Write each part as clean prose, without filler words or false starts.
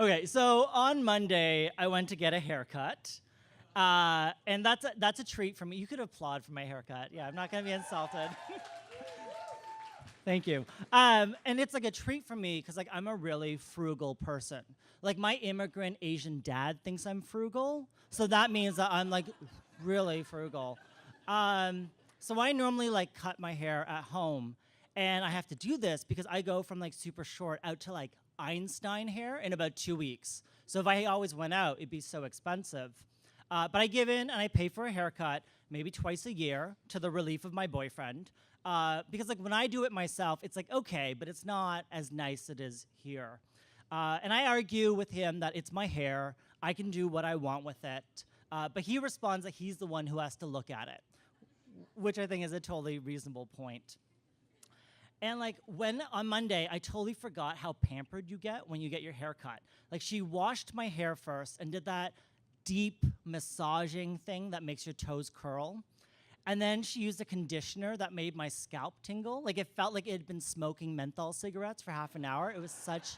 Okay, so on Monday, I went to get a haircut. And that's a treat for me. You could applaud for my haircut. Yeah, I'm not going to be insulted. Thank you. And it's like a treat for me because like I'm a really frugal person. Like my immigrant Asian dad thinks I'm frugal, so that means that I'm like really frugal. So I normally like cut my hair at home, and I have to do this because I go from like super short out to like Einstein hair in about 2 weeks. So if I always went out, it'd be so expensive. But I give in and I pay for a haircut maybe twice a year to the relief of my boyfriend. Because like when I do it myself, it's like, okay, but it's not as nice as it is here. And I argue with him that it's my hair, I can do what I want with it. But he responds that he's the one who has to look at it, which I think is a totally reasonable point. And like when on Monday, I totally forgot how pampered you get when you get your hair cut. Like she washed my hair first and did that deep massaging thing that makes your toes curl. And then she used a conditioner that made my scalp tingle. Like it felt like it had been smoking menthol cigarettes for half an hour. It was such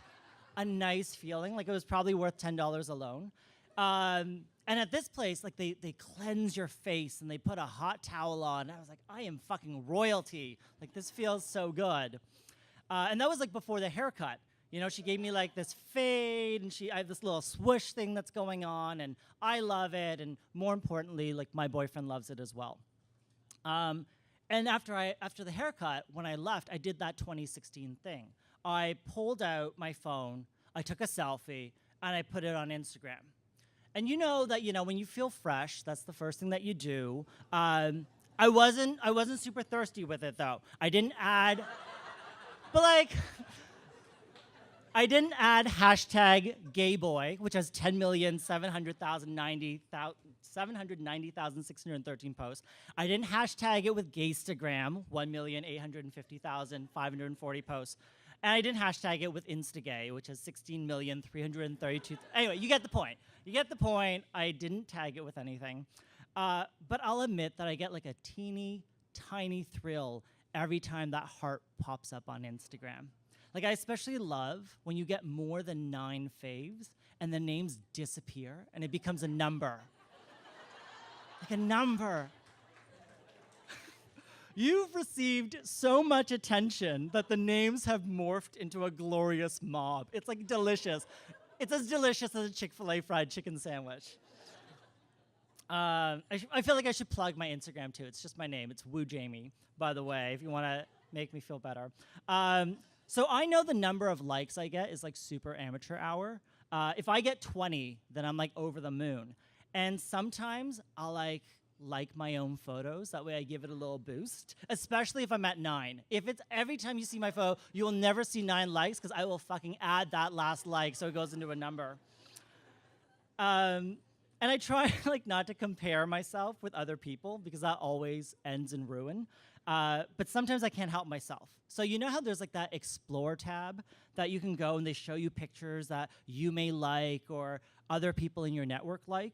a nice feeling. Like it was probably worth $10 alone. And at this place, like they cleanse your face and they put a hot towel on. And I was like, I am fucking royalty. Like this feels so good. And that was like before the haircut. You know, she gave me like this fade and I have this little swoosh thing that's going on and I love it. And more importantly, like my boyfriend loves it as well. And after the haircut, when I left, I did that 2016 thing. I pulled out my phone, I took a selfie, and I put it on Instagram. And you know that, when you feel fresh, that's the first thing that you do. I wasn't super thirsty with it though. I didn't add, but like, I didn't add hashtag gayboy, which has 10,790,613 posts. I didn't hashtag it with Gaystagram, 1,850,540 posts. And I didn't hashtag it with Instagay, which has 16,332. Anyway, you get the point. You get the point. I didn't tag it with anything. But I'll admit that I get like a teeny, tiny thrill every time that heart pops up on Instagram. Like I especially love when you get more than 9 faves and the names disappear and it becomes a number. Like a number. You've received so much attention that the names have morphed into a glorious mob. It's like delicious. It's as delicious as a Chick-fil-A fried chicken sandwich. I feel like I should plug my Instagram too. It's just my name. It's Woo Jamie, by the way, if you want to make me feel better. So I know the number of likes I get is like super amateur hour. If I get 20, then I'm like over the moon. And sometimes I'll like my own photos. That way I give it a little boost, especially if I'm at 9. If it's every time you see my photo, you will never see 9 likes because I will fucking add that last like so it goes into a number. And I try like not to compare myself with other people because that always ends in ruin. But sometimes I can't help myself. So you know how there's like that explore tab that you can go and they show you pictures that you may like or other people in your network like?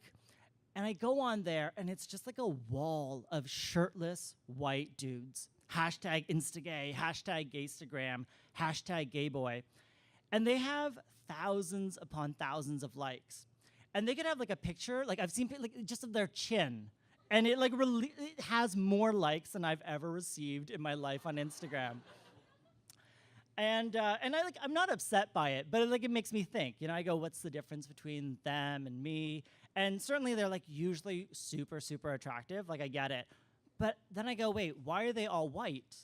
And I go on there and it's just like a wall of shirtless white dudes. Hashtag Instagay, hashtag Gaystagram, hashtag Gayboy. And they have thousands upon thousands of likes. And they could have like a picture, like I've seen like just of their chin. And it like it has more likes than I've ever received in my life on Instagram. And I'm not upset by it, but it makes me think. I go, what's the difference between them and me? And certainly they're like usually super, super attractive. Like I get it. But then I go, wait, why are they all white?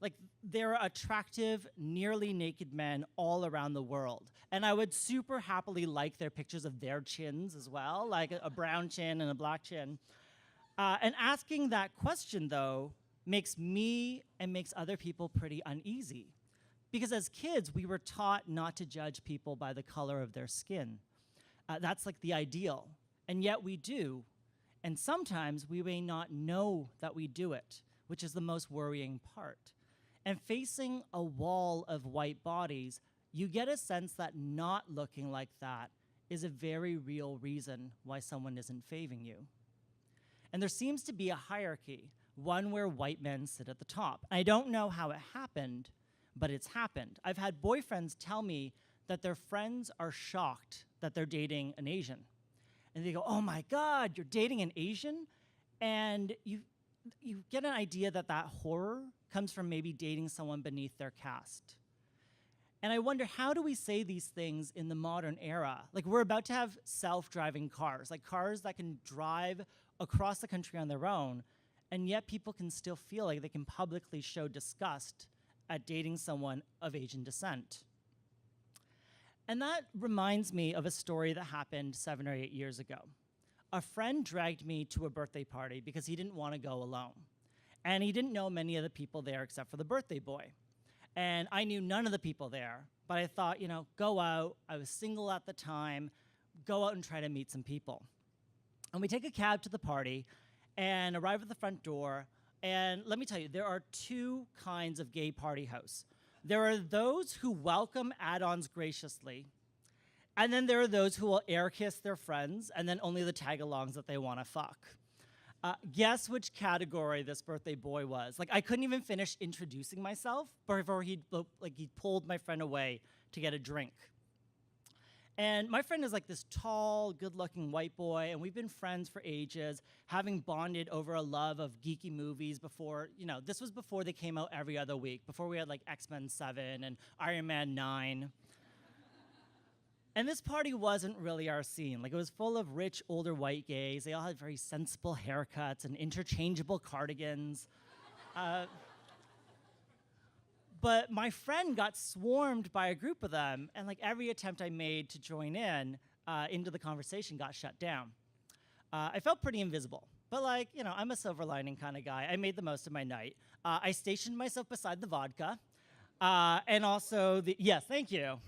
Like they're attractive, nearly naked men all around the world. And I would super happily like their pictures of their chins as well, like a brown chin and a black chin. And asking that question, though, makes me and makes other people pretty uneasy. Because as kids, we were taught not to judge people by the color of their skin. That's like the ideal. And yet we do. And sometimes we may not know that we do it, which is the most worrying part. And facing a wall of white bodies, you get a sense that not looking like that is a very real reason why someone isn't faving you. And there seems to be a hierarchy, one where white men sit at the top. I don't know how it happened, but it's happened. I've had boyfriends tell me that their friends are shocked that they're dating an Asian. And they go, oh my God, you're dating an Asian? And you get an idea that that horror comes from maybe dating someone beneath their caste. And I wonder, how do we say these things in the modern era? Like, we're about to have self-driving cars, like cars that can drive across the country on their own, and yet people can still feel like they can publicly show disgust at dating someone of Asian descent. And that reminds me of a story that happened 7 or 8 years ago. A friend dragged me to a birthday party because he didn't want to go alone. And he didn't know many of the people there except for the birthday boy. And I knew none of the people there, but I thought, go out. I was single at the time. Go out and try to meet some people. And we take a cab to the party and arrive at the front door. And let me tell you, there are two kinds of gay party hosts. There are those who welcome add-ons graciously, and then there are those who will air kiss their friends, and then only the tag-alongs that they want to fuck. Guess which category this birthday boy was. Like, I couldn't even finish introducing myself before he pulled my friend away to get a drink. And my friend is like this tall, good-looking white boy, and we've been friends for ages, having bonded over a love of geeky movies before, this was before they came out every other week, before we had like X-Men 7 and Iron Man 9. And this party wasn't really our scene. Like, it was full of rich, older white gays. They all had very sensible haircuts and interchangeable cardigans. But my friend got swarmed by a group of them, and like every attempt I made to join in into the conversation got shut down. I felt pretty invisible, but I'm a silver lining kind of guy. I made the most of my night. I stationed myself beside the vodka, and also yes, thank you.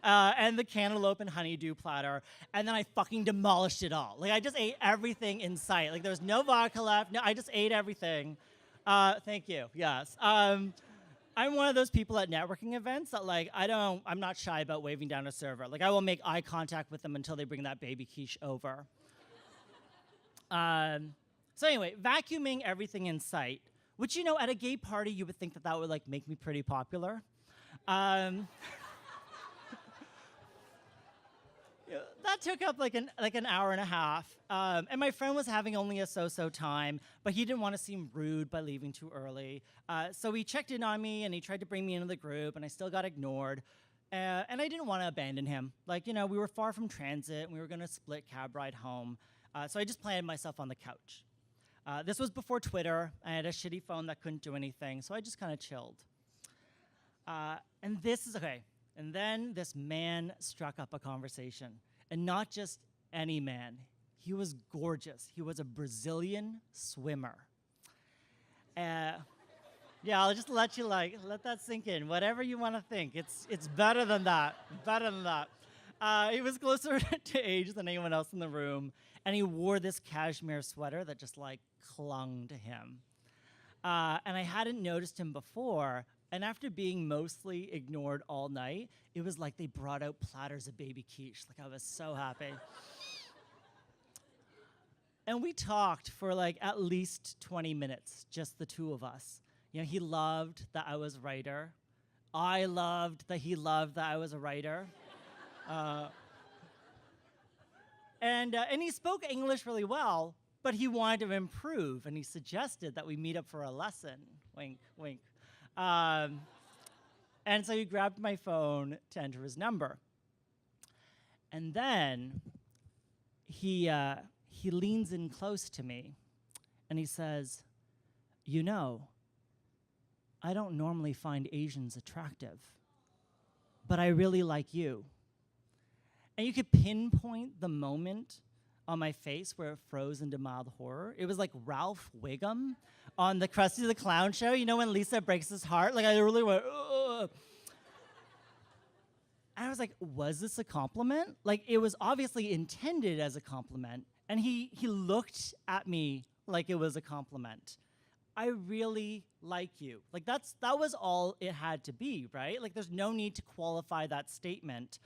And the cantaloupe and honeydew platter, and then I fucking demolished it all. Like, I just ate everything in sight. Like, there was no vodka left. No, I just ate everything. Thank you, yes. I'm one of those people at networking events that I'm not shy about waving down a server. Like, I will make eye contact with them until they bring that baby quiche over. So anyway, vacuuming everything in sight, which, at a gay party, you would think that would make me pretty popular. That took up like an hour and a half, and my friend was having only a so-so time, but he didn't want to seem rude by leaving too early. So he checked in on me, and he tried to bring me into the group, and I still got ignored. And I didn't want to abandon him. We were far from transit, and we were going to split cab ride home. So I just planted myself on the couch. This was before Twitter. I had a shitty phone that couldn't do anything, so I just kind of chilled. And this is okay. And then this man struck up a conversation. And not just any man. He was gorgeous. He was a Brazilian swimmer. Yeah, I'll just let you let that sink in. Whatever you want to think. It's better than that. Better than that. He was closer to age than anyone else in the room. And he wore this cashmere sweater that just clung to him. And I hadn't noticed him before. And after being mostly ignored all night, it was like they brought out platters of baby quiche. I was so happy. And we talked for at least 20 minutes, just the two of us. He loved that I was a writer. I loved that he loved that I was a writer. And he spoke English really well, but he wanted to improve, and he suggested that we meet up for a lesson. Wink, wink. And so he grabbed my phone to enter his number. And then he leans in close to me, and he says, I don't normally find Asians attractive, but I really like you. And you could pinpoint the moment on my face where it froze into mild horror. It was like Ralph Wiggum on the Krusty the Clown show, when Lisa breaks his heart? I really went, ugh. And I was like, was this a compliment? It was obviously intended as a compliment. And he looked at me like it was a compliment. I really like you. That was all it had to be, right? There's no need to qualify that statement.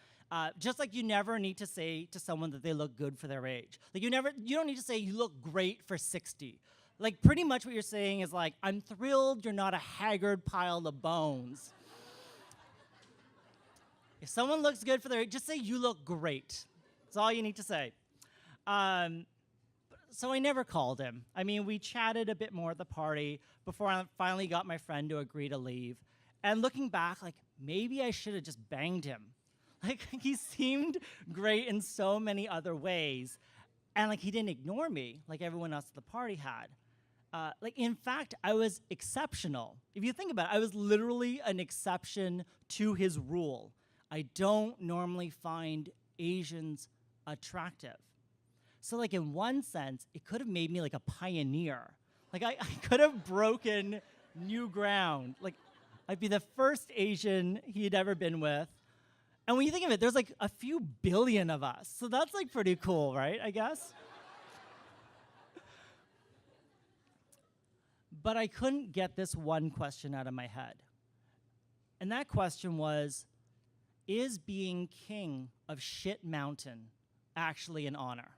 Just like you never need to say to someone that they look good for their age. You don't need to say you look great for 60. Pretty much what you're saying is I'm thrilled you're not a haggard pile of bones. If someone looks good for their age, just say you look great. That's all you need to say. Um, so I never called him. I mean, we chatted a bit more at the party before I finally got my friend to agree to leave. And looking back, like, maybe I should have just banged him. Like, he seemed great in so many other ways. And, like, he didn't ignore me like everyone else at the party had. Like, in fact, I was exceptional. If you think about it, I was literally an exception to his rule. I don't normally find Asians attractive. So, like, in one sense, it could have made me like a pioneer. Like, I could have broken new ground. Like, I'd be the first Asian he'd ever been with. And when you think of it, there's like a few billion of us. So that's like pretty cool, right? I guess. But I couldn't get this one question out of my head. And that question was, is being king of Shit Mountain actually an honor?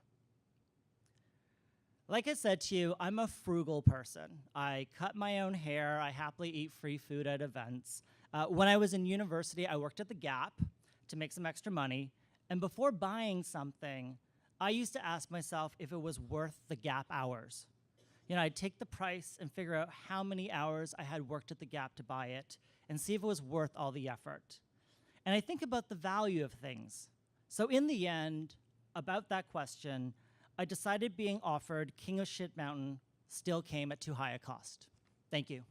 Like I said to you, I'm a frugal person. I cut my own hair. I happily eat free food at events. When I was in university, I worked at the Gap to make some extra money. And before buying something, I used to ask myself if it was worth the Gap hours. You know, I'd take the price and figure out how many hours I had worked at the Gap to buy it and see if it was worth all the effort. And I think about the value of things. So in the end, about that question, I decided being offered King of Shit Mountain still came at too high a cost. Thank you.